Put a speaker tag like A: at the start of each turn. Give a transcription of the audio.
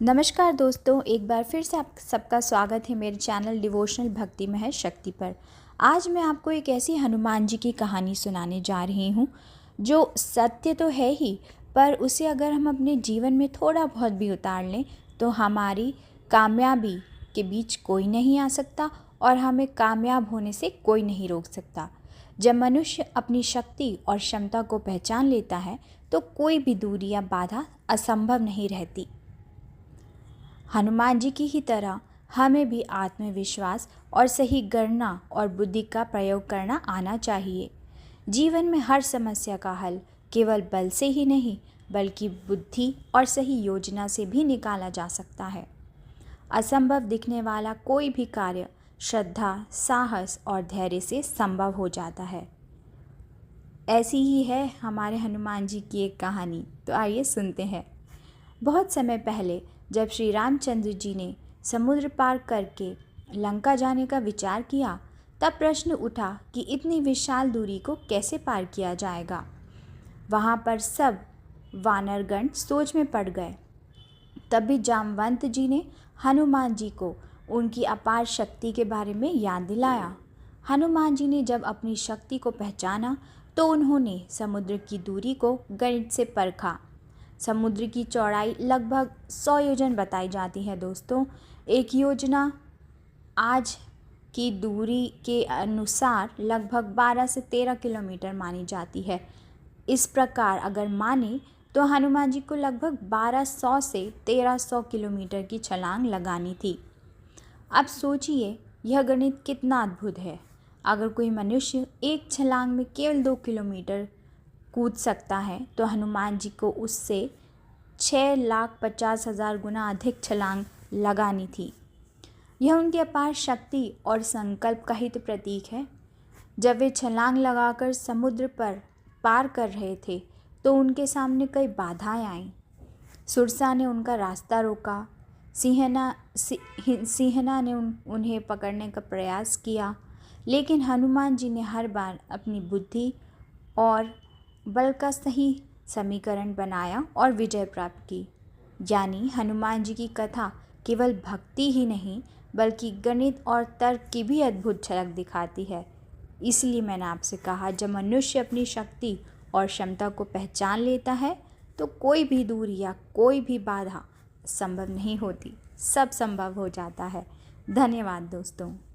A: नमस्कार दोस्तों, एक बार फिर से आप सबका स्वागत है मेरे चैनल डिवोशनल भक्ति में है शक्ति पर। आज मैं आपको एक ऐसी हनुमान जी की कहानी सुनाने जा रही हूँ जो सत्य तो है ही, पर उसे अगर हम अपने जीवन में थोड़ा बहुत भी उतार लें तो हमारी कामयाबी के बीच कोई नहीं आ सकता और हमें कामयाब होने से कोई नहीं रोक सकता। जब मनुष्य अपनी शक्ति और क्षमता को पहचान लेता है तो कोई भी दूरी या बाधा असंभव नहीं रहती। हनुमान जी की ही तरह हमें भी आत्मविश्वास और सही गणना और बुद्धि का प्रयोग करना आना चाहिए। जीवन में हर समस्या का हल केवल बल से ही नहीं बल्कि बुद्धि और सही योजना से भी निकाला जा सकता है। असंभव दिखने वाला कोई भी कार्य श्रद्धा, साहस और धैर्य से संभव हो जाता है। ऐसी ही है हमारे हनुमान जी की एक कहानी, तो आइए सुनते हैं। बहुत समय पहले जब श्री रामचंद्र जी ने समुद्र पार करके लंका जाने का विचार किया, तब प्रश्न उठा कि इतनी विशाल दूरी को कैसे पार किया जाएगा। वहाँ पर सब वानरगण सोच में पड़ गए। तभी जामवंत जी ने हनुमान जी को उनकी अपार शक्ति के बारे में याद दिलाया। हनुमान जी ने जब अपनी शक्ति को पहचाना तो उन्होंने समुद्र की दूरी को गणित से परखा। समुद्र की चौड़ाई लगभग 100 योजन बताई जाती है दोस्तों। एक योजना आज की दूरी के अनुसार लगभग 12 से 13 किलोमीटर मानी जाती है। इस प्रकार अगर माने तो हनुमान जी को लगभग 1200 से 1300 किलोमीटर की छलांग लगानी थी। अब सोचिए यह गणित कितना अद्भुत है। अगर कोई मनुष्य एक छलांग में केवल 2 किलोमीटर कूद सकता है तो हनुमान जी को उससे 6,50,000 गुना अधिक छलांग लगानी थी। यह उनकी अपार शक्ति और संकल्प का ही तो प्रतीक है। जब वे छलांग लगाकर समुद्र पर पार कर रहे थे तो उनके सामने कई बाधाएं आईं। सुरसा ने उनका रास्ता रोका, सिंहना ने उन्हें पकड़ने का प्रयास किया, लेकिन हनुमान जी ने हर बार अपनी बुद्धि और बल का सही समीकरण बनाया और विजय प्राप्त की। यानी हनुमान जी की कथा केवल भक्ति ही नहीं बल्कि गणित और तर्क की भी अद्भुत झलक दिखाती है। इसलिए मैंने आपसे कहा, जब मनुष्य अपनी शक्ति और क्षमता को पहचान लेता है तो कोई भी दूरी या कोई भी बाधा संभव नहीं होती, सब संभव हो जाता है। धन्यवाद दोस्तों।